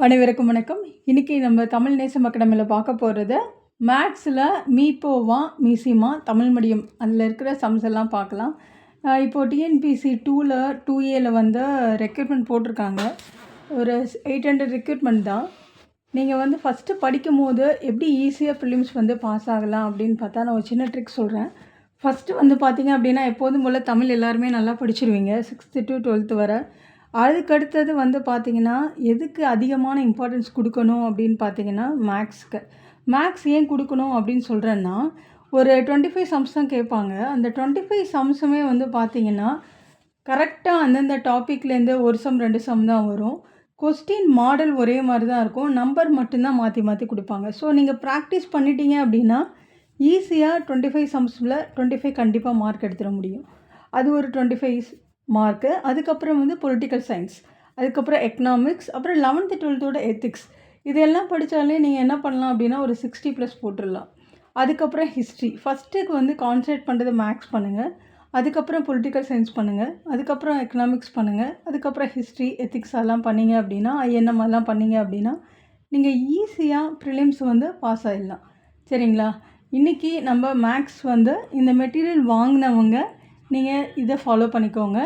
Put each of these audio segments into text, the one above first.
அனைவருக்கும் வணக்கம். இன்றைக்கி நம்ம தமிழ் நேசம் அகாடமியில் பார்க்க போகிறது மேக்ஸில் மீப்போவா மீசிமா தமிழ் மீடியம் அதில் இருக்கிற சம்ஸ் எல்லாம் பார்க்கலாம். இப்போது டிஎன்பிசி 2A வந்து ரெக்ரூட்மெண்ட் போட்டிருக்காங்க. ஒரு 800 ரெக்ரூட்மெண்ட் தான். நீங்கள் வந்து ஃபஸ்ட்டு படிக்கும் போது எப்படி ஈஸியாக ப்ரிலிம்ஸ் வந்து பாஸ் ஆகலாம் அப்படின்னு பார்த்தா நான் ஒரு சின்ன ட்ரிக் சொல்கிறேன். ஃபஸ்ட்டு வந்து பார்த்திங்க அப்படின்னா எப்போதும் போல் தமிழ் எல்லாருமே நல்லா படிச்சிருவீங்க 6th to 12th வரை. அதுக்கடுத்தது வந்து பார்த்திங்கன்னா எதுக்கு அதிகமான இம்பார்ட்டன்ஸ் கொடுக்கணும் அப்படின்னு பார்த்தீங்கன்னா மேக்ஸுக்கு. மேக்ஸ் ஏன் கொடுக்கணும் அப்படின்னு சொல்கிறேன்னா ஒரு 25 சம்ஸ் தான் கேட்பாங்க. அந்த 25 சம்ஸுமே வந்து பார்த்திங்கன்னா கரெக்டாக அந்தந்த டாப்பிக்லேருந்து ஒரு சம் 2 சம் தான் வரும். கொஸ்டின் மாடல் ஒரே மாதிரி தான் இருக்கும். நம்பர் மட்டும்தான் மாற்றி மாற்றி கொடுப்பாங்க. ஸோ நீங்கள் ப்ராக்டிஸ் பண்ணிட்டீங்க அப்படின்னா ஈஸியாக 25 சம்ஸில் 25 கண்டிப்பாக மார்க் எடுத்துட முடியும். அது ஒரு 25 மார்க்கு. அதுக்கப்புறம் வந்து பொலிட்டிக்கல் சயின்ஸ், அதுக்கப்புறம் எக்கனாமிக்ஸ், அப்புறம் 11th 12th எத்திக்ஸ் இதெல்லாம் படித்தாலே நீங்கள் என்ன பண்ணலாம் அப்படின்னா ஒரு 60+ போட்டுடலாம். அதுக்கப்புறம் ஹிஸ்ட்ரி ஃபஸ்ட்டுக்கு வந்து கான்சன்ட்ரேட் பண்ணுறது மேக்ஸ் பண்ணுங்கள், அதுக்கப்புறம் பொலிட்டிக்கல் சயின்ஸ் பண்ணுங்கள், அதுக்கப்புறம் எக்கனாமிக்ஸ் பண்ணுங்கள், அதுக்கப்புறம் ஹிஸ்ட்ரி எத்திக்ஸ் எல்லாம் பண்ணிங்க அப்படின்னா ஐஎன்எம் எல்லாம் பண்ணிங்க அப்படின்னா நீங்கள் ஈஸியாக ப்ரிலிம்ஸ் வந்து பாஸ் ஆகிடலாம். சரிங்களா? இன்றைக்கி நம்ம மேக்ஸ் வந்து இந்த மெட்டீரியல் வாங்கினவங்க நீங்கள் இதை ஃபாலோ பண்ணிக்கோங்க.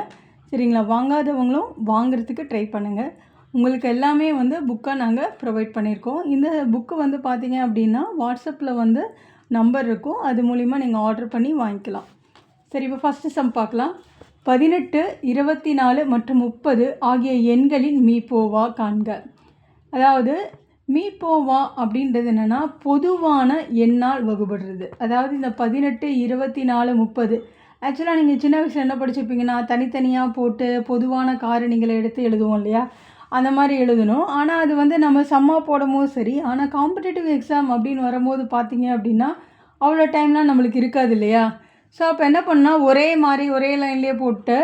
சரிங்களா? வாங்காதவங்களும் வாங்கிறதுக்கு ட்ரை பண்ணுங்கள். உங்களுக்கு எல்லாமே வந்து புக்காக நாங்கள் ப்ரொவைட் பண்ணியிருக்கோம். இந்த புக்கு வந்து பார்த்தீங்க அப்படின்னா வாட்ஸ்அப்பில் வந்து நம்பர் இருக்கும், அது மூலிமா நீங்கள் ஆர்டர் பண்ணி வாங்கிக்கலாம். சரி, இப்போ ஃபஸ்ட்டு சம் பார்க்கலாம். 18, 24 மற்றும் 30 ஆகிய எண்களின் மீப்போவா காண்க. அதாவது மீப்போவா அப்படின்றது என்னென்னா பொதுவான எண்ணால் வகுபடுறது. அதாவது இந்த 18, 24, 30 ஆக்சுவலாக நீங்கள் சின்ன வயசில் என்ன படிச்சிருப்பீங்கன்னா தனித்தனியாக போட்டு பொதுவான காரணிகளை எடுத்து எழுதுவோம் இல்லையா? அந்த மாதிரி எழுதணும். ஆனால் அது வந்து நம்ம சம்மா போடும்போது சரி, ஆனால் காம்படிட்டிவ் எக்ஸாம் அப்படின்னு வரும்போது பார்த்தீங்க அப்படின்னா அவ்வளோ டைம்லாம் நம்மளுக்கு இருக்காது இல்லையா? ஸோ அப்போ என்ன பண்ணால் ஒரே மாதிரி ஒரே லைன்லேயே போட்டு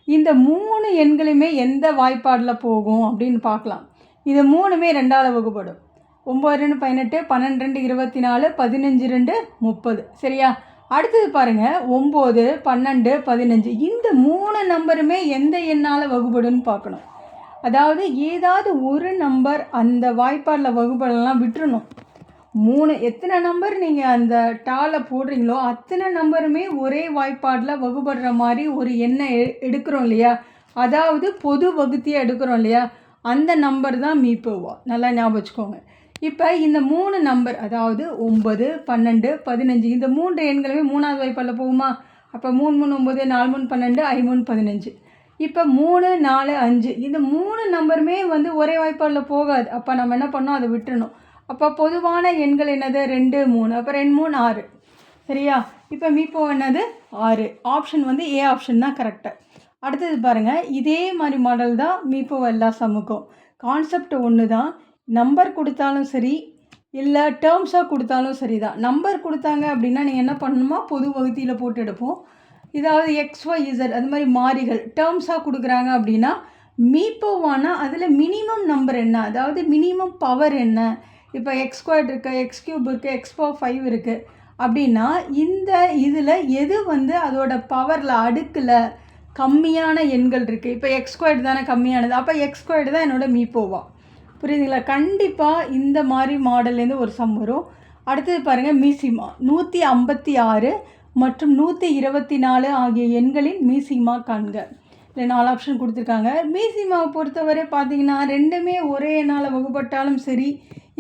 இந்த 3 எண்களையுமே எந்த வாய்ப்பாடில் போகும் அப்படின்னு பார்க்கலாம். இது 3மே 2ஆல் வகுப்படும். 9 2 18, 12 2 24, 15 2 30. சரியா? அடுத்தது பாருங்கள், 9 12 15 இந்த 3 நம்பருமே எந்த எண்ணால் வகுப்படுன்னு பார்க்கணும். அதாவது ஏதாவது ஒரு நம்பர் அந்த வாய்ப்பாடில் வகுப்படலாம் விட்டுறணும். 3 எத்தனை நம்பர் நீங்கள் அந்த டாவில் போடுறீங்களோ அத்தனை நம்பருமே ஒரே வாய்ப்பாடில் வகுப்படுற மாதிரி ஒரு எண்ணை எடுக்கிறோம் இல்லையா? அதாவது பொது வகுத்தியாக எடுக்கிறோம் இல்லையா? அந்த நம்பர் தான் மீப்போவா. நல்லா ஞாபகம் வச்சுக்கோங்க. இப்போ இந்த 3 நம்பர் அதாவது 9 12 15 இந்த 3 எண்களுமே 3ஆவது வாய்ப்பாடில் போகுமா? அப்போ 3 3 9 4 3 12 5 3 15. இப்போ 3 4 5 இந்த 3 நம்பருமே வந்து ஒரே வாய்ப்பாடில் போகாது. அப்போ நம்ம என்ன பண்ணோம், அதை விட்டுறணும். அப்போ பொதுவான எண்கள் என்னது? 2 3. அப்போ 2 3 6. சரியா? இப்போ மீப்போ என்னது? 6. ஆப்ஷன் வந்து ஏ ஆப்ஷன் தான் கரெக்டாக. அடுத்தது பாருங்கள், இதே மாதிரி மாடல் தான் மீப்போ எல்லா சம்முக்கும். கான்செப்ட் ஒன்று தான். நம்பர் கொடுத்தாலும் சரி இல்லை டேர்ம்ஸாக கொடுத்தாலும் சரி தான். நம்பர் கொடுத்தாங்க அப்படின்னா நீங்கள் என்ன பண்ணணுமா, பொது வகுத்தியில் போட்டு எடுப்போம். இதாவது XYZ அது மாதிரி மாறிகள் டேர்ம்ஸாக கொடுக்குறாங்க அப்படின்னா மீப்போவானா அதில் மினிமம் நம்பர் என்ன, அதாவது மினிமம் பவர் என்ன. இப்போ x² இருக்குது, x³ இருக்குது, x⁴ இருக்குது அப்படின்னா இந்த இதில் எது வந்து அதோட பவரில் அடுக்கில் கம்மியான எண்கள் இருக்குது. இப்போ x² தானே கம்மியானது, அப்போ x² தான் என்னோட மீப்போவா. புரியுதுங்களா? கண்டிப்பாக இந்த மாதிரி மாடல்லேருந்து ஒரு சம் வரும். அடுத்தது பாருங்கள், மீசிமா 156 மற்றும் 124 ஆகிய எண்களின் மீசிமா காண்க. இல்லை 4 ஆப்ஷன் கொடுத்துருக்காங்க. மீசிமாவை பொறுத்தவரை பார்த்தீங்கன்னா ரெண்டுமே ஒரே எண்ணால் வகுப்பட்டாலும் சரி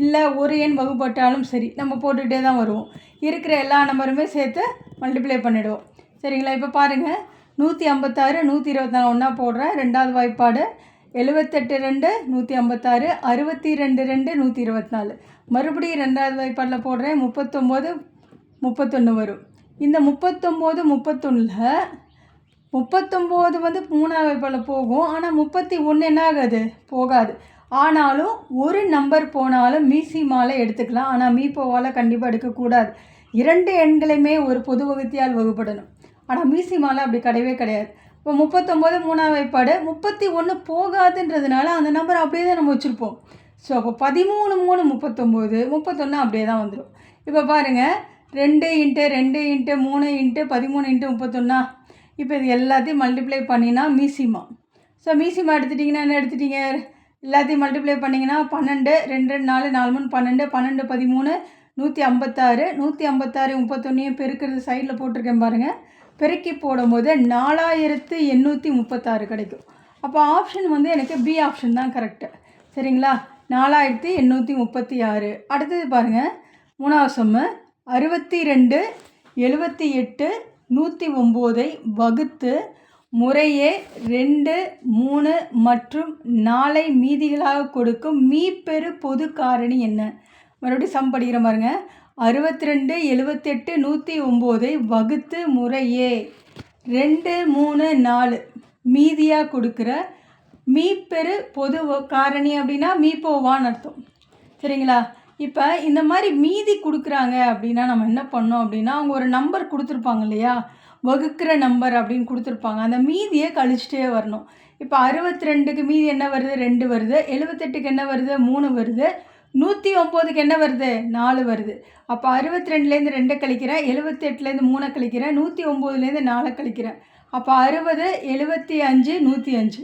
இல்லை ஒரு எண் வகுப்பட்டாலும் சரி நம்ம போட்டுகிட்டே தான் வருவோம். இருக்கிற எல்லா நம்பருமே சேர்த்து மல்டிப்ளை பண்ணிவிடுவோம். சரிங்களா? இப்போ பாருங்கள், 156 124 ஒன்றா போடுறேன். 2ஆவது வாய்ப்பாடு 78 2 156, 62 2 124. மறுபடியும் 2ஆவது வாய்ப்பாடில் போடுறேன். 39 31 வரும். இந்த 39 31ல் 39 வந்து 3ஆவது வாய்ப்பாடில் போகும். ஆனால் 31 என்ன ஆகாது? போகாது. ஆனாலும் ஒரு நம்பர் போனாலும் மீசிமாவில் எடுத்துக்கலாம். ஆனால் மீப்போவால் கண்டிப்பாக எடுக்கக்கூடாது. 2 எண்களையுமே ஒரு பொது வகுத்தியால் வகுப்படணும். ஆனால் மீசிமாவில் அப்படி கிடையவே கிடையாது. இப்போ 39 3ஆவது வாய்ப்பாடு 31 போகாதுன்றதுனால அந்த நம்பர் அப்படியே தான் நம்ம வச்சுருப்போம். ஸோ அப்போ 13 3 39 31 அப்படியே தான் வந்துடும். இப்போ பாருங்கள், 2 × 2 × 3 × 13 × 31. இப்போ இது எல்லாத்தையும் மல்டிப்ளை பண்ணினா மீசிமா. ஸோ மீசிமா எடுத்துட்டிங்கன்னா என்ன எடுத்துட்டீங்க? எல்லாத்தையும் மல்டிப்ளை பண்ணிங்கன்னா 12, 2 2 4 4 3 12, 12 13 156, 156 31 பெருக்கிறது சைடில் போட்டிருக்கேன் பாருங்கள். பெருக்கி போடும்போது 4836 கிடைக்கும். அப்போ ஆப்ஷன் வந்து எனக்கு பி ஆப்ஷன் தான் கரெக்டு. சரிங்களா? 4836. அடுத்தது பாருங்கள், 3வது சம்மு. 62, 78, 109 வகுத்து முறையே 2, 3 மற்றும் 4 மீதிகளாக கொடுக்கும் மீப்பெரு பொது காரணி என்ன? மறுபடியும் சம் படிக்கிற பாருங்க. 62, 78, 109 வகுத்து முறையே 2, 3, 4 மீதியாக கொடுக்குற மீப்பெரு பொது காரணி அப்படின்னா மீப்போவான்னு அர்த்தம். சரிங்களா? இப்போ இந்த மாதிரி மீதி கொடுக்குறாங்க அப்படின்னா நம்ம என்ன பண்ணோம் அப்படின்னா, அவங்க ஒரு நம்பர் கொடுத்துருப்பாங்க இல்லையா, வகுக்கிற நம்பர் அப்படின்னு கொடுத்துருப்பாங்க. அந்த மீதியை கழிச்சிட்டே வரணும். இப்போ 62க்கு மீதி என்ன வருது? 2 வருது. 78க்கு என்ன வருது? 3 வருது. 109க்கு என்ன வருது? 4 வருது. அப்போ 62லேருந்து 2 கழிக்கிறேன், 78லேருந்து 3 கழிக்கிறேன், 109லேருந்து 4 கழிக்கிறேன். அப்போ 60, 75, 105.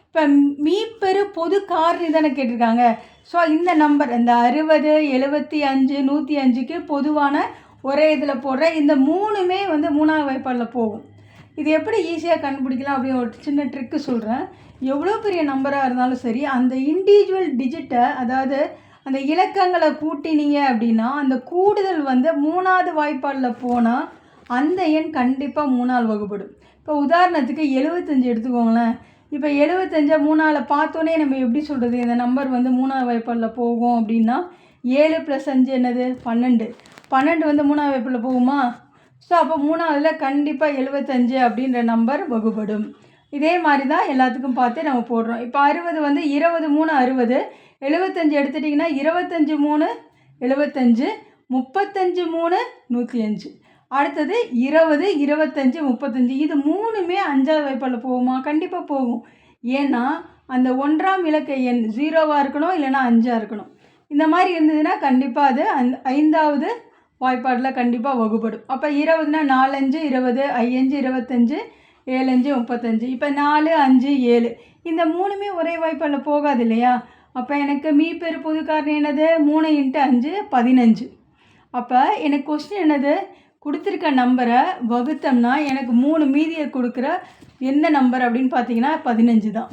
இப்போ மீப்பெரு பொது காரணி தானே கேட்டிருக்காங்க. ஸோ இந்த நம்பர் இந்த 60, 75, 105க்கு பொதுவான ஒரே இதில் போடுற இந்த 3மே வந்து 3வது வாய்ப்பாடில் போகும். இது எப்படி ஈஸியாக கண்டுபிடிக்கலாம் அப்படின்னு ஒரு சின்ன ட்ரிக்கு சொல்கிறேன். எவ்வளோ பெரிய நம்பராக இருந்தாலும் சரி, அந்த இண்டிவிஜுவல் டிஜிட்டை, அதாவது அந்த இலக்கங்களை கூட்டினீங்க அப்படின்னா அந்த கூடுதல் வந்து 3வது வாய்ப்பாடில் போனால் அந்த எண் கண்டிப்பாக 3ஆல் வகுப்படும். இப்போ உதாரணத்துக்கு 75 எடுத்துக்கோங்களேன். இப்போ 75 3ஆல் பார்த்தோன்னே நம்ம எப்படி சொல்கிறது, இந்த நம்பர் வந்து 3வது வாய்ப்பாடில் போகும் அப்படின்னா 7 + 5 என்னது? 12. 12 வந்து 3வது வாய்ப்பாடில் போகுமா? ஸோ அப்போ 3ஆவதுல கண்டிப்பாக 75 அப்படின்ற நம்பர் வகுப்படும். இதே மாதிரி தான் எல்லாத்துக்கும் பார்த்து நம்ம போடுறோம். இப்போ 60 வந்து 20 3 60, 75 எடுத்துட்டிங்கன்னா 25 3 75, 35 3 105. அடுத்தது 20, 25, 35. இது 3மே 5வது வாய்ப்பாடில் போகுமா? கண்டிப்பாக போகும். ஏன்னா அந்த 1ஆம் இலக்க எண் 0வாக இருக்கணும், இல்லைனா 5ஆக இருக்கணும். இந்த மாதிரி இருந்ததுன்னா கண்டிப்பாக அது 5வது வாய்ப்பாடில் கண்டிப்பாக வகுப்படும். அப்போ 20னா 4 5 20, 5 25, 7 5 35. இப்போ 4 5 7 இந்த 3மே ஒரே வாய்ப்பாடில் போகாது இல்லையா? அப்போ எனக்கு மீப்பெரு பொது காரணி என்னது? 3 × 5 15. அப்போ எனக்கு கொஸ்டின் என்னது? கொடுத்துருக்க நம்பரை வகுத்தோம்னா எனக்கு 3 மீதியை கொடுக்குற எந்த நம்பர் அப்படின்னு பார்த்தீங்கன்னா 15 தான்.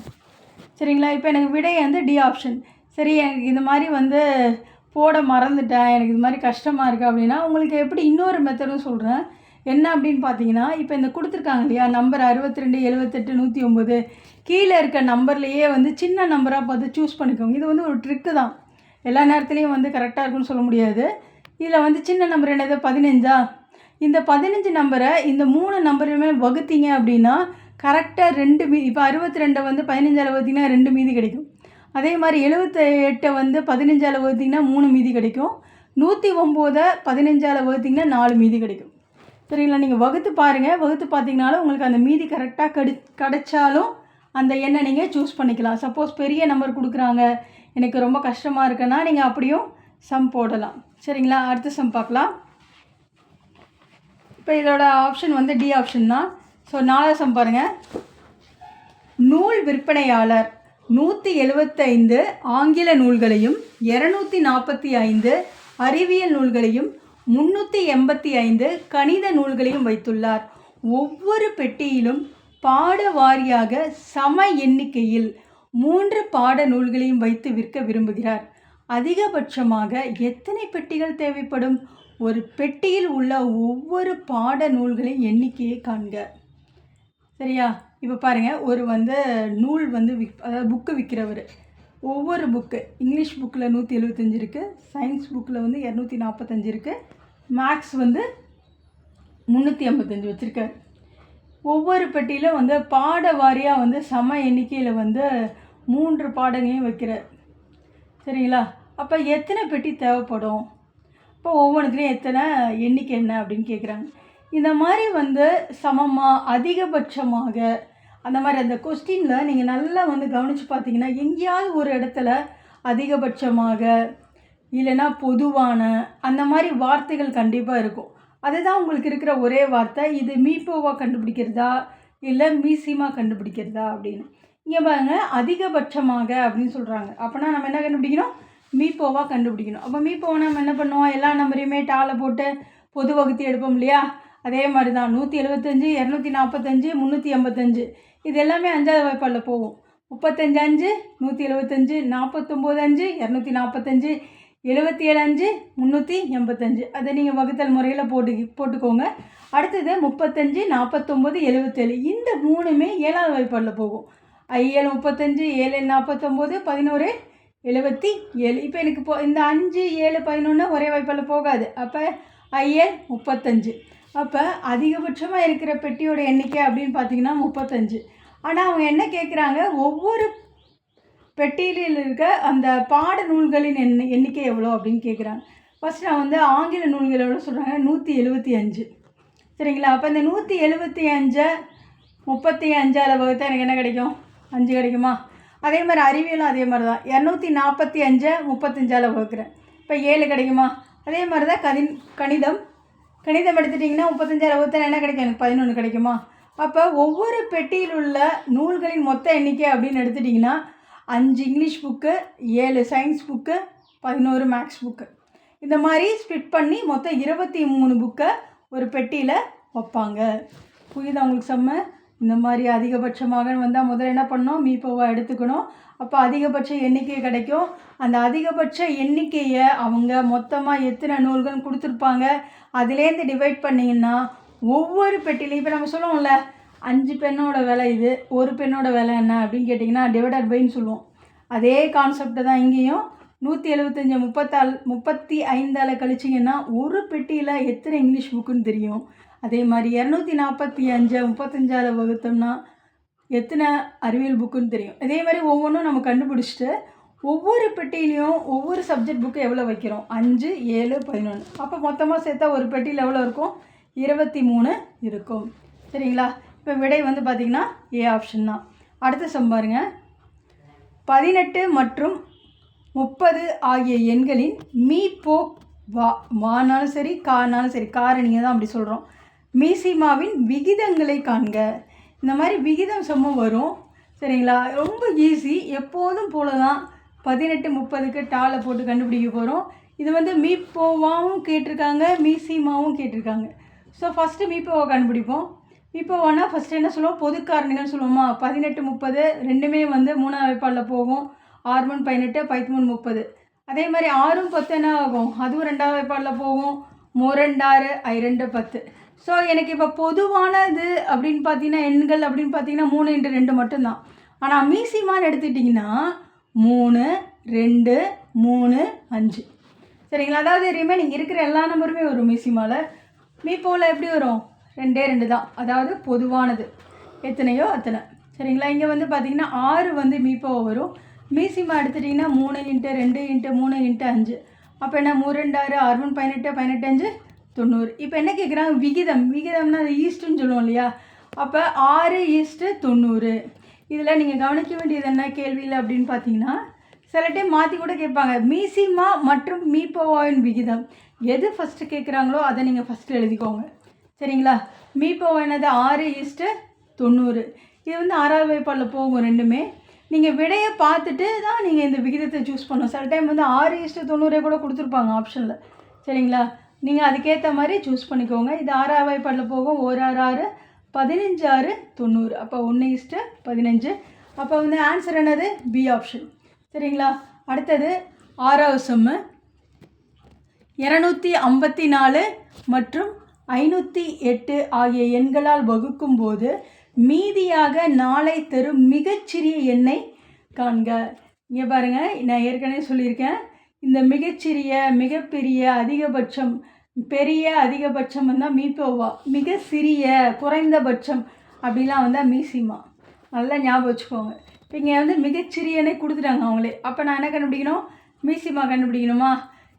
சரிங்களா? இப்போ எனக்கு விடை வந்து டி ஆப்ஷன். சரி, எனக்கு இந்த மாதிரி வந்து போட மறந்துட்டேன், எனக்கு இது மாதிரி கஷ்டமாக இருக்குது அப்படின்னா உங்களுக்கு எப்படி இன்னொரு மெத்தடும் சொல்கிறேன். என்ன அப்படின்னு பார்த்தீங்கன்னா, இப்போ இந்த கொடுத்துருக்காங்க இல்லையா நம்பர் 62, 78, 109 கீழே இருக்க நம்பர்லேயே வந்து சின்ன நம்பராக பார்த்து சூஸ் பண்ணிக்கோங்க. இது வந்து ஒரு ட்ரிக்கு தான். எல்லா நேரத்துலையும் வந்து கரெக்டாக இருக்குன்னு சொல்ல முடியாது. இதில் வந்து சின்ன நம்பர் என்னது? 15ஆ? இந்த 15 நம்பரை இந்த 3 நம்பருமே வகுத்தீங்க அப்படின்னா கரெக்டாக 2 மீதி. இப்போ 62 வந்து 15ஆல் வகுத்திங்கன்னா 2 மீதி கிடைக்கும். அதே மாதிரி 78 வந்து 15ஆல் வகுத்திங்கன்னா 3 மீதி கிடைக்கும். 109 15ஆல் வகுத்திங்கன்னா 4 மீதி கிடைக்கும். சரிங்களா? நீங்கள் வகுத்து பாருங்கள். வகுத்து பார்த்தீங்கனாலும் உங்களுக்கு அந்த மீதி கரெக்டாக கிடைச்சாலும் அந்த எண்ணை நீங்கள் சூஸ் பண்ணிக்கலாம். சப்போஸ் பெரிய நம்பர் கொடுக்குறாங்க, எனக்கு ரொம்ப கஷ்டமாக இருக்குன்னா நீங்கள் அப்படியும் சம் போடலாம். சரிங்களா? அடுத்த சம் பார்க்கலாம். இப்போ இதோட ஆப்ஷன் வந்து டி ஆப்ஷன் தான். ஸோ 4வது சம் பாருங்கள். நூல் விற்பனையாளர் 175 ஆங்கில நூல்களையும் 245 அறிவியல் நூல்களையும் 385 கணித நூல்களையும் வைத்துள்ளார். ஒவ்வொரு பெட்டியிலும் பாட வாரியாக சம எண்ணிக்கையில் 3 பாட நூல்களையும் வைத்து விற்க விரும்புகிறார். அதிகபட்சமாக எத்தனை பெட்டிகள் தேவைப்படும்? ஒரு பெட்டியில் உள்ள ஒவ்வொரு பாட நூல்களின் எண்ணிக்கையை காண்க. சரியா? இப்போ பாருங்கள், ஒரு வந்து நூல் வந்து அதாவது புக்கு விற்கிறவர். ஒவ்வொரு புக்கு, இங்கிலீஷ் புக்கில் 175 இருக்குது, சயின்ஸ் புக்கில் வந்து 245 இருக்குது, மேக்ஸ் வந்து 385 வச்சுருக்கார். ஒவ்வொரு பெட்டியிலும் வந்து பாட வாரியாக வந்து சம எண்ணிக்கையில் வந்து 3 பாடங்களையும் வைக்கிறார். சரிங்களா? அப்போ எத்தனை பெட்டி தேவைப்படும்? இப்போ ஒவ்வொன்றுத்துலேயும் எத்தனை எண்ணிக்கை என்ன அப்படின்னு கேட்குறாங்க. இந்த மாதிரி வந்து சமமாக அதிகபட்சமாக அந்த மாதிரி அந்த கொஸ்டினில் நீங்கள் நல்லா வந்து கவனித்து பார்த்தீங்கன்னா எங்கேயாவது ஒரு இடத்துல அதிகபட்சமாக இல்லைன்னா பொதுவான அந்த மாதிரி வார்த்தைகள் கண்டிப்பாக இருக்கும். அதுதான் உங்களுக்கு இருக்கிற ஒரே வார்த்தை. இது மீப்போவாக கண்டுபிடிக்கிறதா இல்லை மீசிமா கண்டுபிடிக்கிறதா அப்படின்னு. இங்கே பாருங்க அதிகபட்சமாக அப்படின்னு சொல்கிறாங்க. அப்போனா நம்ம என்ன கண்டுபிடிக்கணும்? மீப்போவா கண்டுபிடிக்கணும். அப்போ மீப்போவை நம்ம என்ன பண்ணுவோம்? எல்லா நம்பரையுமே டால போட்டு பொது வகுத்தி எடுப்போம் இல்லையா? அதே மாதிரி தான் 175, 245, 385 இது எல்லாமே 5வது வாய்ப்பாடில் போகும். 35 5, 175, 49 5, 245, 77 5, 385 அதை நீங்கள் வகுத்தல் முறையில் போட்டுக்கோங்க. அடுத்தது 35, 49, 77 இந்த 3மே 7வது வாய்ப்பாடில் போகும். 7 35, 7 49, 11 77. இப்போ எனக்கு இந்த 5 7 11 ஒரே வாய்ப்பாடில் போகாது. அப்போ 35. அப்போ அதிகபட்சமாக இருக்கிற பெட்டியோட எண்ணிக்கை அப்படின்னு பார்த்தீங்கன்னா 35. ஆனால் அவங்க என்ன கேட்குறாங்க? ஒவ்வொரு பெட்டியில் இருக்க அந்த பாட நூல்களின் எண்ணிக்கை எவ்வளோ அப்படின்னு கேட்குறாங்க. ஃபஸ்ட் நான் வந்து ஆங்கில நூல்கள் எவ்வளோ சொல்கிறாங்க? 175. சரிங்களா? அப்போ இந்த 175 35ஆல் வகுத்தா எனக்கு என்ன கிடைக்கும்? 5 கிடைக்குமா? அதே மாதிரி அறிவியலும் அதே மாதிரி தான். 245 35ஆல் வகுக்கிறேன். இப்போ 7 கிடைக்குமா? அதே மாதிரி தான் கணிதம் எடுத்துட்டிங்கன்னா 35ஆல் வகுத்தா என்ன கிடைக்கும்? எனக்கு 11 கிடைக்குமா? அப்போ ஒவ்வொரு பெட்டியில் உள்ள நூல்களின் மொத்த எண்ணிக்கை அப்படின்னு எடுத்துட்டிங்கன்னா 5 English book, 7 science book, 11 maths book. இந்த மாதிரி ஸ்ப்ளிட் பண்ணி மொத்தம் 23 புக்கை ஒரு பெட்டியில் வைப்பாங்க. புரியுதா உங்களுக்கு செம்ம? இந்த மாதிரி அதிகபட்சமாக வந்தால் முதல்ல என்ன பண்ணணும்? மீப்போவா எடுத்துக்கணும். அப்போ அதிகபட்ச எண்ணிக்கை கிடைக்கும். அந்த அதிகபட்ச எண்ணிக்கையை அவங்க மொத்தமாக எத்தனை நூல்கள் கொடுத்துருப்பாங்க அதுலேருந்து டிவைட் பண்ணிங்கன்னா ஒவ்வொரு பெட்டிலையும் இப்போ நம்ம சொல்லுவோம்ல 5 பெண்ணோட விலை இது, ஒரு பெண்ணோட விலை என்ன அப்படின்னு கேட்டிங்கன்னா டிவைடட் பைன்னு சொல்லுவோம். அதே கான்செப்டை தான் இங்கேயும் 175 35ஆல் கழிச்சிங்கன்னா ஒரு பெட்டியில் எத்தனை இங்கிலீஷ் புக்குன்னு தெரியும். அதே மாதிரி 245 35ஆல் வகுத்தோம்னா எத்தனை அறிவியல் புக்குன்னு தெரியும். இதே மாதிரி ஒவ்வொன்றும் நம்ம கண்டுபிடிச்சிட்டு ஒவ்வொரு பெட்டியிலையும் ஒவ்வொரு சப்ஜெக்ட் புக்கு எவ்வளோ வைக்கிறோம்? 5 7 11. அப்போ மொத்தமாக சேர்த்தா ஒரு பெட்டியில் எவ்வளோ இருக்கும்? 23 இருக்கும். சரிங்களா? இப்போ விடை வந்து பார்த்திங்கன்னா ஏ ஆப்ஷன் தான். அடுத்த சம் பாருங்க. 18 மற்றும் 30 ஆகிய எண்களின் மீப்போ வானாலும் சரி கானாலும் சரி, காரணியை தான் அப்படி சொல்கிறோம், மீசிமாவின் விகிதங்களை காண்க. இந்த மாதிரி விகிதம் சமம் வரும். சரிங்களா? ரொம்ப ஈஸி. எப்போதும் போல தான் 18 30க்கு டாலை போட்டு கண்டுபிடிக்க போகிறோம். இது வந்து மீப்போவாவும் கேட்டிருக்காங்க, மீசிமாவும் கேட்டிருக்காங்க. ஸோ ஃபஸ்ட்டு மீப்போவை கண்டுபிடிப்போம். மீப்போவானா ஃபஸ்ட்டு என்ன சொல்லுவோம்? பொது காரணிகள் சொல்லுவோமா? 18 30 ரெண்டுமே வந்து 3வது வாய்ப்பாடில் போகும். 6 18 13 30. அதே மாதிரி 6 10 என்ன ஆகும்? அதுவும் 2வது வாய்ப்பாடில் போகும். 3 6 2 10. ஸோ எனக்கு இப்போ பொதுவானது அப்படின்னு பார்த்தீங்கன்னா எண்கள் அப்படின்னு பார்த்தீங்கன்னா 3 × 2 மட்டும்தான். ஆனால் மீசிமான்னு எடுத்துக்கிட்டிங்கன்னா 3 2 3 5. சரிங்களா? அதாவது ரிமைனிங் இருக்கிற எல்லா நம்பருமே வரும் மீசிமாவில். மீப்போவில் எப்படி வரும்? 2 2 தான். அதாவது பொதுவானது எத்தனையோ அத்தனை. சரிங்களா? இங்கே வந்து பார்த்திங்கன்னா 6 வந்து மீப்போவை வரும். மீசிமா எடுத்துட்டிங்கன்னா 3 × 2 × 3 × 5. அப்போ என்ன? 3 2 6 6 18 18 5 90. இப்போ என்ன கேட்குறாங்க? விகிதம்னா அது ஈஸ்ட்டுன்னு சொல்லுவோம் இல்லையா? அப்போ 6:90. இதில் நீங்கள் கவனிக்க வேண்டியது என்ன கேள்வியில் அப்படின்னு பார்த்தீங்கன்னா சில டைம் மாற்றி கூட கேட்பாங்க. மீசிமா மற்றும் மீப்போவாவின் விகிதம் எது ஃபஸ்ட்டு கேட்குறாங்களோ அதை நீங்கள் ஃபஸ்ட்டு எழுதிக்கோங்க. சரிங்களா? மீப்போவா என்னது? 6:90. இது வந்து 6வது வாய்ப்பாடில் போகும் ரெண்டுமே. நீங்கள் விடையை பார்த்துட்டு தான் நீங்கள் இந்த விகிதத்தை சூஸ் பண்ணணும். சில டைம் வந்து 6:90 கூட கொடுத்துருப்பாங்க ஆப்ஷனில். சரிங்களா? நீங்கள் அதுக்கேற்ற மாதிரி சூஸ் பண்ணிக்கோங்க. இது 6வது வாய்ப்பாடில் போகும். 1 6 6 15 6 90. அப்போ 1:15. அப்போ வந்து ஆன்சர் என்னது? B option. சரிங்களா? அடுத்தது 6வது சம்மு. 254 மற்றும் 508 ஆகிய எண்களால் வகுக்கும்போது மீதியாக 4 தரும் மிகச்சிறிய எண்ணை காண்க. இங்கே பாருங்கள், நான் ஏற்கனவே சொல்லியிருக்கேன். இந்த மிகச்சிறிய மிகப்பெரிய அதிகபட்சம் பெரிய அதிகபட்சம் வந்தால் மீப்போவா, மிக சிறிய குறைந்தபட்சம் அப்படிலாம் வந்தால் மீசிமா. நல்லா ஞாபகம் வச்சுக்கோங்க. இப்போ இங்கே வந்து மிகச்சிறியனே கொடுத்துட்டாங்க அவங்களே. அப்போ நான் என்ன கண்டுபிடிக்கணும்? மீசிமா கண்டுபிடிக்கணுமா?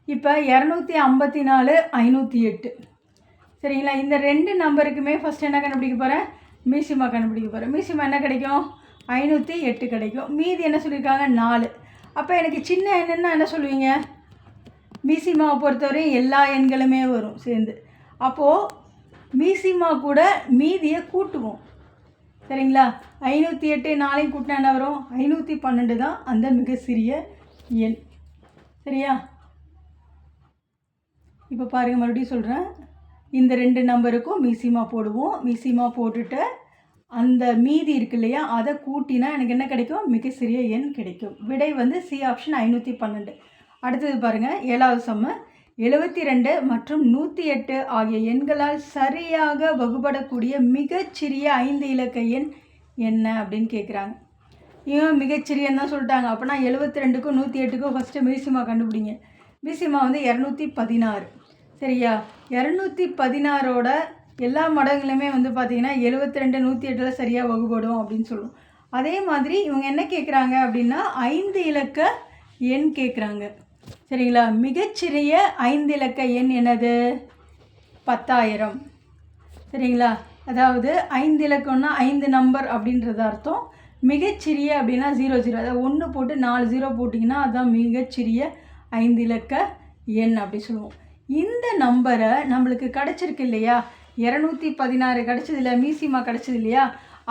இப்போ 254 508. சரிங்களா? இந்த 2 நம்பருக்குமே ஃபஸ்ட் என்ன கண்டுபிடிக்க போகிறேன்? மீசிமா கண்டுபிடிக்க போகிறேன். மீசிமா என்ன கிடைக்கும்? 508 கிடைக்கும். மீதி என்ன சொல்லியிருக்காங்க? 4. அப்போ எனக்கு சின்ன எண்ணுன்னா என்ன சொல்லுவீங்க? மீசிமாவை பொறுத்தவரையும் எல்லா எண்களுமே வரும் சேர்ந்து. அப்போது மீசிமா கூட மீதியை கூட்டுவோம். சரிங்களா? 508 நாளையும் கூட்டினா என்ன வரும்? 512 தான் அந்த மிக சிறிய எண். சரியா? இப்போ பாருங்கள், மறுபடியும் சொல்கிறேன். இந்த 2 நம்பருக்கும் மீசிமா போடுவோம். மீசிமா போட்டுட்டு அந்த மீதி இருக்கு இல்லையா, அதை கூட்டினா எனக்கு என்ன கிடைக்கும்? மிக சிறிய எண் கிடைக்கும். விடை வந்து சி ஆப்ஷன் 512. அடுத்தது பாருங்கள், 7வது சம்மு. 72 மற்றும் 108 ஆகிய எண்களால் சரியாக வகுபடக்கூடிய மிகச்சிறிய 5 இலக்க எண் என்ன அப்படின்னு கேட்குறாங்க. இவன் மிகச்சிறியன்னு தான் சொல்லிட்டாங்க. அப்போனா 72க்கும் 108க்கும் ஃபஸ்ட்டு மீசிமா கண்டுபிடிங்க. மீசிமா வந்து 216. சரியா? 216ஓட எல்லா மடங்குலையுமே வந்து பார்த்திங்கன்னா 72 108 சரியாக வகுபடும் அப்படின்னு சொல்லுவோம். அதே மாதிரி இவங்க என்ன கேட்குறாங்க அப்படின்னா 5 இலக்க எண் கேட்குறாங்க. சரிங்களா? மிகச்சிறிய 5 இலக்க எண் என்னது? 10,000. சரிங்களா? அதாவது 5 இலக்கம்னா 5 நம்பர் அப்படின்றது அர்த்தம். மிகச்சிறிய அப்படின்னா 00, அதாவது 1 போட்டு 4 0 போட்டிங்கன்னா அதுதான் மிகச்சிறிய 5 இலக்க எண் அப்படி சொல்லுவோம். இந்த நம்பரை நம்மளுக்கு கிடச்சிருக்கு இல்லையா, 216 கிடச்சது இல்லை, மீசிமா கிடச்சது இல்லையா,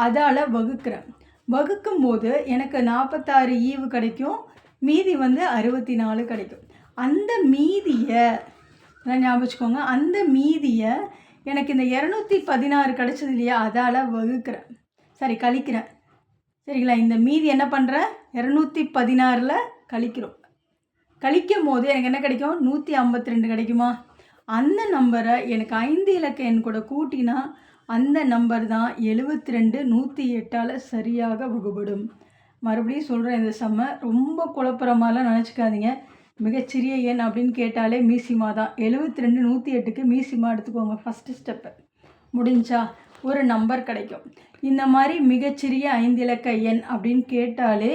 அதால் வகுக்கிறேன். வகுக்கும் போது எனக்கு 46 ஈவு கிடைக்கும், மீதி வந்து 64 கிடைக்கும். அந்த மீதியை ஞாபகம் வச்சுக்கோங்க, அந்த மீதியை எனக்கு இந்த 216 கிடச்சது இல்லையா, அதால் வகுக்கிறேன், சரி கழிக்கிறேன். சரிங்களா? இந்த மீதி என்ன பண்ணுறேன்? 216ல் கழிக்கிறோம். கழிக்கும் போது எனக்கு என்ன கிடைக்கும்? 152 கிடைக்குமா? அந்த நம்பரை எனக்கு 5 இலக்க எண் கூட கூட்டினா அந்த நம்பர் தான் 72 108ஆல் சரியாக வகுபடும். மறுபடியும் சொல்கிறேன், இந்த சம்மை ரொம்ப குழப்புற மாதிரிலாம் நினச்சிக்காதீங்க. மிகச்சிறிய எண் அப்படின்னு கேட்டாலே மீசிமா தான். 72 108க்கு மீசிமா எடுத்துக்கோங்க. ஃபஸ்ட்டு ஸ்டெப்பு முடிஞ்சா ஒரு நம்பர் கிடைக்கும். இந்த மாதிரி மிகச்சிறிய 5 இலக்க எண் அப்படின்னு கேட்டாலே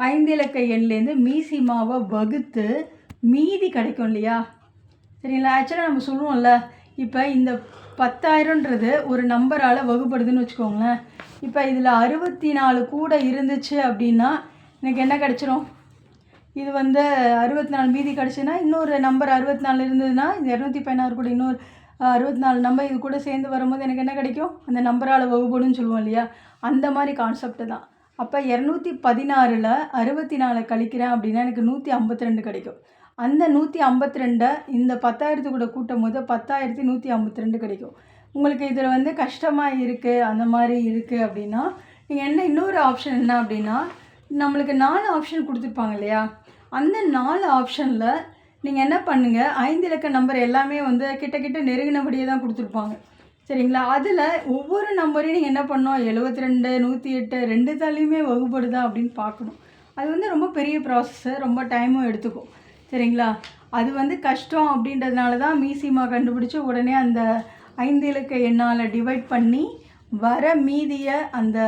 5 இலக்க எண்லேருந்து மீசிமாவை வகுத்து மீதி கிடைக்கும் இல்லையா? சரிங்களா? ஆக்சுவலாக நம்ம சொல்லுவோம்ல, இப்போ இந்த 10,000ன்றது ஒரு நம்பரால் வகுப்படுதுன்னு வச்சுக்கோங்களேன். இப்போ இதில் 64 கூட இருந்துச்சு அப்படின்னா எனக்கு என்ன கிடச்சிரும்? இது வந்து 64 மீதி கிடச்சுன்னா இன்னொரு நம்பர் 64 இருந்ததுன்னா இந்த 216 கூட இன்னொரு 64 நம்பர் இது கூட சேர்ந்து வரும்போது எனக்கு என்ன கிடைக்கும்? அந்த நம்பரால் வகுப்படுன்னு சொல்லுவோம் இல்லையா, அந்த மாதிரி கான்செப்டு தான். அப்போ 216ல் 64 கழிக்கிறேன் அப்படின்னா எனக்கு 152 கிடைக்கும். அந்த 152 இந்த 10,000 கூட கூட்டும் போது 10,152 கிடைக்கும். உங்களுக்கு இதில் வந்து கஷ்டமாக இருக்குது, அந்த மாதிரி இருக்குது அப்படின்னா நீங்கள் என்ன இன்னொரு ஆப்ஷன் என்ன அப்படின்னா, நம்மளுக்கு 4 ஆப்ஷன் கொடுத்துருப்பாங்க இல்லையா, அந்த 4 ஆப்ஷனில் நீங்கள் என்ன பண்ணுங்கள், 5 இலக்க நம்பர் எல்லாமே வந்து கிட்ட நெருங்கினபடியே தான் கொடுத்துருப்பாங்க. சரிங்களா? அதில் ஒவ்வொரு நம்பரையும் நீங்கள் என்ன பண்ணணும், 72 108 2 தாலையுமே வகுப்படுதா அப்படின்னு பார்க்கணும். அது வந்து ரொம்ப பெரிய ப்ராசஸ்ஸு, ரொம்ப டைமும் எடுத்துக்கும். சரிங்களா? அது வந்து கஷ்டம் அப்படின்றதுனால தான் மீசிமா கண்டுபிடிச்சி உடனே அந்த 5 இலக்க எண்ணால் டிவைட் பண்ணி வர மீதியை அந்த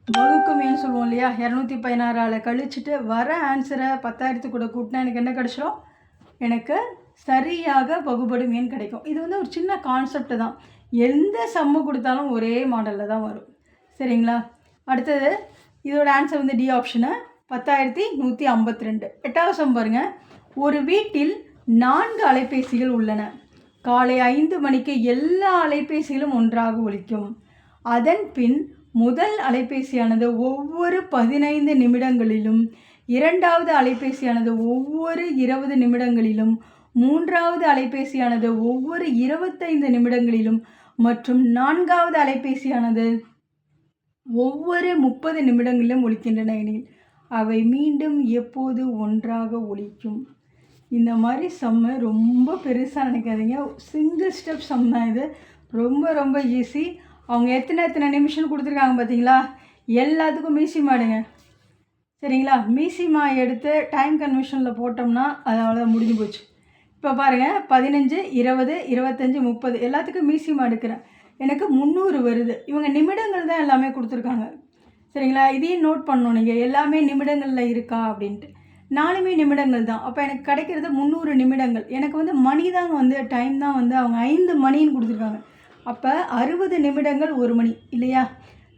வகுக்கும் எண் சொல்லுவோம் இல்லையா, 216ஆல் கழிச்சிட்டு வர ஆன்சரை 10,000 கூட கூட்டினா எனக்கு என்ன கிடச்சிரும்? எனக்கு சரியாக வகுபடும் எண் கிடைக்கும். இது வந்து ஒரு சின்ன கான்செப்ட் தான். எந்த சம்மு கொடுத்தாலும் ஒரே மாடலில் தான் வரும். சரிங்களா? அடுத்தது இதோட ஆன்சர் வந்து டி ஆப்ஷனு, 10,152. 8வது சம் பாருங்கள். ஒரு வீட்டில் 4 அலைபேசிகள் உள்ளன. காலை 5 மணிக்கு எல்லா அலைபேசிகளும் ஒன்றாக ஒலிக்கும். அதன் பின் முதல் அலைபேசியானது ஒவ்வொரு 15 நிமிடங்களிலும், இரண்டாவது அலைபேசியானது ஒவ்வொரு 20 நிமிடங்களிலும், மூன்றாவது அலைபேசியானது ஒவ்வொரு 25 நிமிடங்களிலும் மற்றும் 4வது அலைபேசியானது ஒவ்வொரு 30 நிமிடங்களிலும் ஒலிக்கின்றன எனில் அவை மீண்டும் எப்போது ஒன்றாக ஒலிக்கும்? இந்த மாதிரி சம்மு ரொம்ப பெருசாக நினைக்காதீங்க, சிங்கிள் ஸ்டெப் சம் தான் இது. ரொம்ப ஈஸி. அவங்க எத்தனை நிமிஷம் கொடுத்துருக்காங்க பார்த்தீங்களா, எல்லாத்துக்கும் மீசிமா எடுங்க. சரிங்களா? மீசிமா எடுத்து டைம் கன்வர்ஷனில் போட்டோம்னா அதனால முடிஞ்சு போச்சு. இப்போ பாருங்கள், 15 20 25 30 எல்லாத்துக்கும் மீசிமா எடுக்கிறேன். எனக்கு 300 வருது. இவங்க நிமிடங்கள் தான் எல்லாமே கொடுத்துருக்காங்க. சரிங்களா? இதையும் நோட் பண்ணணும் நீங்கள், எல்லாமே நிமிடங்களில் இருக்கா அப்படின்ட்டு. 4மே நிமிடங்கள் தான். அப்போ எனக்கு கிடைக்கிறது 300 நிமிடங்கள். எனக்கு வந்து மணி தாங்க வந்து டைம் தான் வந்து அவங்க 5 மணின்னு கொடுத்துருக்காங்க. அப்போ 60 நிமிடங்கள் 1 மணி இல்லையா,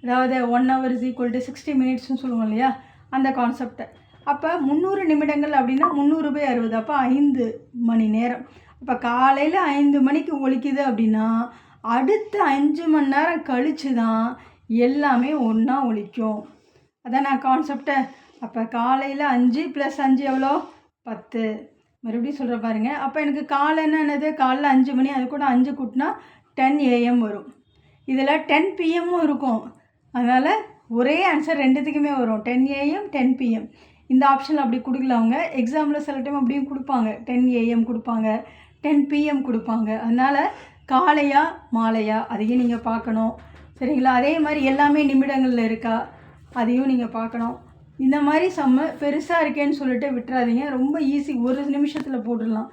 அதாவது 1 hour is equal to 60 minutesன்னு சொல்லுவோம் இல்லையா, அந்த கான்செப்டை. அப்போ 300 நிமிடங்கள் அப்படின்னா 300/60, அப்போ 5 மணி நேரம். அப்போ காலையில் 5 மணிக்கு ஒலிக்குது அப்படின்னா அடுத்த 5 மணி நேரம் கழித்து தான் எல்லாமே ஒன்றா ஒலிக்கும். அதான் நான் கான்செப்டை. அப்போ காலையில் 5 + 5 எவ்வளோ? 10. மறுபடியும் சொல்கிற பாருங்கள். அப்போ எனக்கு காலைன்னா என்னது? காலைல 5 மணி, அது கூட 5 கூட்டினா 10 AM வரும். இதில் 10 PM இருக்கும். அதனால் ஒரே ஆன்சர் ரெண்டுத்துக்குமே வரும். 10 AM 10 PM. இந்த ஆப்ஷனில் அப்படி கொடுக்கல அவங்க. எக்ஸாமில் சில டைம் அப்படியும் கொடுப்பாங்க. 10 AM கொடுப்பாங்க, 10 PM கொடுப்பாங்க. அதனால் காலையா மாலையா அதையும் நீங்கள் பார்க்கணும். சரிங்களா? அதே மாதிரி எல்லாமே நிமிடங்களில் இருக்கா அதையும் நீங்கள் பார்க்கணும். இந்த மாதிரி சம்மு பெருசாக இருக்கேன்னு சொல்லிட்டு விட்டுறாதீங்க. ரொம்ப ஈஸி, ஒரு நிமிஷத்தில் போட்டுடலாம்.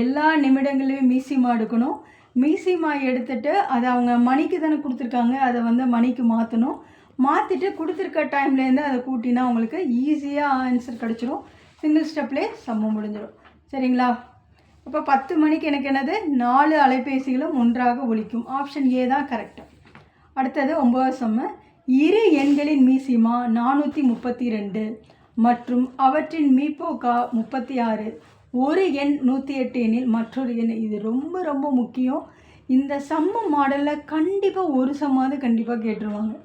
எல்லா நிமிடங்களையும் மீசிமா எடுக்கணும். மீசிமா எடுத்துகிட்டு அதை அவங்க மணிக்கு தானே கொடுத்துருக்காங்க, அதை வந்து மணிக்கு மாற்றணும். மாற்றிட்டு கொடுத்துருக்க டைம்லேருந்து அதை கூட்டினா உங்களுக்கு ஈஸியாக ஆன்சர் கிடச்சிரும். சிங்கிள் ஸ்டெப்லேயே சம்மு முடிஞ்சிடும். சரிங்களா? அப்போ 10 மணிக்கு எனக்கு என்னது? 4 அலைபேசிகளும் ஒன்றாக ஒலிக்கும். ஆப்ஷன் ஏ தான் கரெக்டு. அடுத்தது 9வது சம்மு. இரு எண்களின் மீசிமா 432 மற்றும் அவற்றின் மீப்போக்கா 36. ஒரு எண் 108 எண்ணில் மற்றொரு எண். இது ரொம்ப ரொம்ப முக்கியம். இந்த சம்மு மாடலில் கண்டிப்பாக ஒரு சம்மாவது கண்டிப்பாக கேட்டுருவாங்க.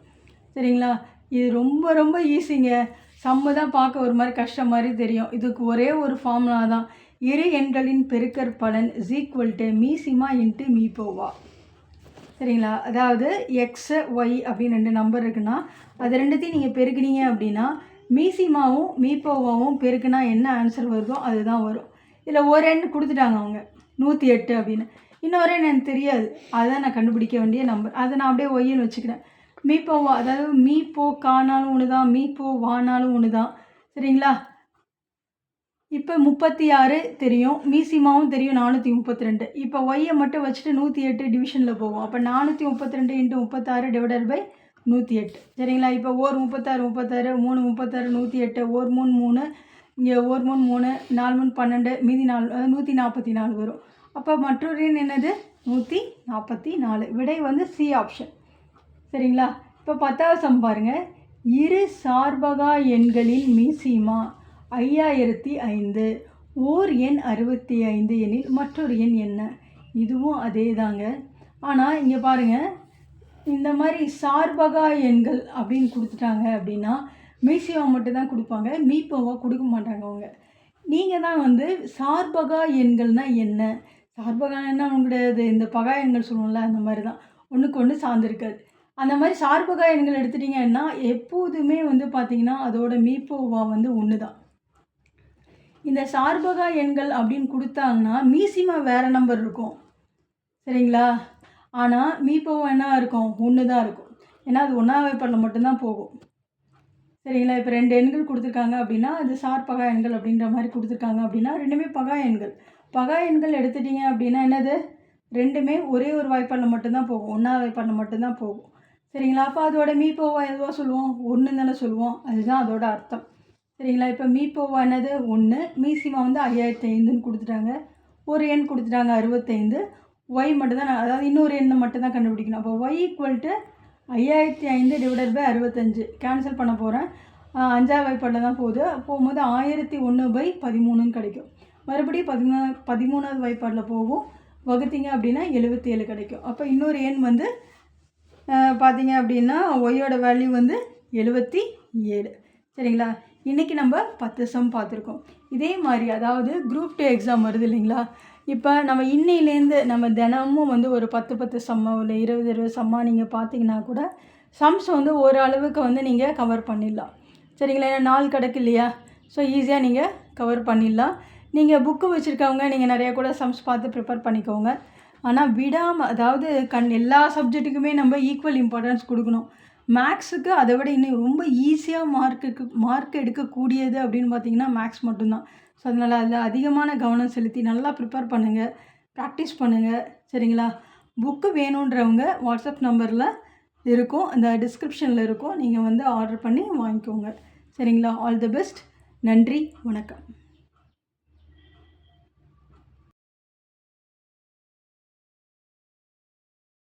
சரிங்களா? இது ரொம்ப ரொம்ப ஈஸிங்க. சம்மு தான் பார்க்க ஒரு மாதிரி கஷ்டம் மாதிரி தெரியும். இதுக்கு ஒரே ஒரு ஃபார்முலா தான். இரு எண்களின் பெருக்கற்பலன் = மீசிமா × மீப்போவா. சரிங்களா? அதாவது எக்ஸு ஒய் அப்படின்னு 2 நம்பர் இருக்குன்னா அது ரெண்டுத்தையும் நீங்கள் பெருக்கினீங்க அப்படின்னா மீசிமாவும் மீப்போவாவும் பெருக்குனா என்ன ஆன்சர் வருதோ அதுதான் வரும். இதில் ஒரு எண் கொடுத்துட்டாங்க அவங்க 108 அப்படின்னு. இன்னொரு எண் எனக்கு தெரியாது, அதுதான் நான் கண்டுபிடிக்க வேண்டிய நம்பர். அதை நான் அப்படியே ஒய்ன்னு வச்சுக்கிறேன். மீப்போவா, அதாவது மீப்போ கானாலும் ஒன்று தான், மீப்போ வானாலும் ஒன்று தான். சரிங்களா? இப்போ 36 தெரியும், மீசிமாவும் தெரியும் 432. இப்போ ஒய்யை மட்டும் வச்சுட்டு 108 டிவிஷனில் போவோம். அப்போ 432 × 36 / 108. சரிங்களா? இப்போ ஒரு 36 36, 3 36, 108, ஒரு 3 3, இங்கே ஒரு 3 3, 4 3 12, மீதி 4 144 வரும். அப்போ மற்றொரு எண் என்னது? 144. விடை வந்து சி ஆப்ஷன். சரிங்களா? இப்போ 10வது சம் பாருங்கள். இரு சார்பகா எண்களின் மீசிமா 5005. ஓர் எண் 65 எனில் மற்றொரு எண் என்ன? இதுவும் அதே தாங்க. ஆனால் இங்கே பாருங்கள், இந்த மாதிரி சார்பகா எண்கள் அப்படின்னு கொடுத்துட்டாங்க அப்படின்னா மீசிமா மட்டும்தான் கொடுப்பாங்க, மீப்போவா கொடுக்க மாட்டாங்க அவங்க. நீங்கள் தான் வந்து சார்பகா எண்கள்னால் என்ன, சார்பகா என்ன கிடையாது, இந்த பகா எண்கள் சொல்லுவோம்ல அந்த மாதிரி தான், ஒன்றுக்கு ஒன்று சார்ந்திருக்காது. அந்த மாதிரி சார்பகா எண்கள் எடுத்துட்டிங்கன்னா எப்போதுமே வந்து பார்த்திங்கன்னா அதோட மீப்போவா வந்து ஒன்று தான். இந்த சார்பகா எண்கள் அப்படின்னு கொடுத்தாங்கன்னா மீசிமா வேறு நம்பர் இருக்கும். சரிங்களா? ஆனால் மீப்போவா என்ன இருக்கும்? ஒன்று தான் இருக்கும். ஏன்னா அது ஒன்றாம் வாய்ப்பாடில் மட்டும்தான் போகும். சரிங்களா? இப்போ 2 எண்கள் கொடுத்துருக்காங்க அப்படின்னா அது சார்பகா எண்கள் அப்படின்ற மாதிரி கொடுத்துருக்காங்க அப்படின்னா ரெண்டுமே பகா எண்கள். பகா எண்கள் எடுத்துட்டிங்க அப்படின்னா என்னது? ரெண்டுமே ஒரே ஒரு வாய்ப்பாடில் மட்டும்தான் போகும், ஒன்றாம் வாய்ப்பாடில் மட்டும்தான் போகும். சரிங்களா? அப்போ அதோட மீப்போவா எதுவாக சொல்லுவோம்? ஒன்று தானே சொல்லுவோம். அதுதான் அதோட அர்த்தம். சரிங்களா? இப்போ மீப்போவா என்னது? 1. மீசிமா வந்து 5005ன்னு கொடுத்துட்டாங்க. ஒரு எண் கொடுத்துட்டாங்க 65. ஒய் மட்டும்தான், அதாவது இன்னொரு எண்ணை மட்டும்தான் கண்டுபிடிக்கணும். அப்போ ஒய் = 5005 / 65. கேன்சல் பண்ண போகிறேன். 5ஆம் வாய்ப்பாடில் தான் போகும்போது 1001/13ன்னு கிடைக்கும். மறுபடியும் 13ஆவது வாய்ப்பாடில் போகும், வகுத்தீங்க அப்படின்னா 77 கிடைக்கும். அப்போ இன்னொரு எண் வந்து பார்த்தீங்க அப்படின்னா ஒய்யோட வேல்யூ வந்து 77. சரிங்களா? இன்றைக்கி நம்ம 10 சம் பார்த்துருக்கோம். இதே மாதிரி அதாவது குரூப் 2 எக்ஸாம் வருது இல்லைங்களா? இப்போ நம்ம இன்னையிலேருந்து நம்ம தினமும் வந்து ஒரு 10 சம்மா இல்லை 20 சம்மா நீங்கள் பார்த்தீங்கன்னா கூட சம்ஸ் வந்து ஓரளவுக்கு வந்து நீங்கள் கவர் பண்ணிடலாம். சரிங்களா? ஏன்னா நாள் கிடக்கு இல்லையா? ஸோ ஈஸியாக நீங்கள் கவர் பண்ணிடலாம். நீங்கள் புக்கு வச்சுருக்கவங்க நீங்கள் நிறையா கூட சம்ஸ் பார்த்து ப்ரிப்பேர் பண்ணிக்கோங்க. ஆனால் விடாமல், அதாவது எல்லா சப்ஜெக்ட்டுக்குமே நம்ம ஈக்குவல் இம்பார்ட்டன்ஸ் கொடுக்கணும். மேக்ஸுக்கு அதை விட இன்னும் ரொம்ப ஈஸியாக மார்க் எடுக்கக்கூடியது அப்படின்னு பார்த்திங்கன்னா மேக்ஸ் மட்டும்தான். ஸோ அதனால் அதில் அதிகமான கவனம் செலுத்தி நல்லா ப்ரிப்பேர் பண்ணுங்கள், ப்ராக்டிஸ் பண்ணுங்கள். சரிங்களா? புக்கு வேணுன்றவங்க வாட்ஸ்அப் நம்பரில் இருக்கும், அந்த டிஸ்கிரிப்ஷனில் இருக்கும், நீங்கள் வந்து ஆர்டர் பண்ணி வாங்கிக்கோங்க. சரிங்களா? All the best. நன்றி, வணக்கம்.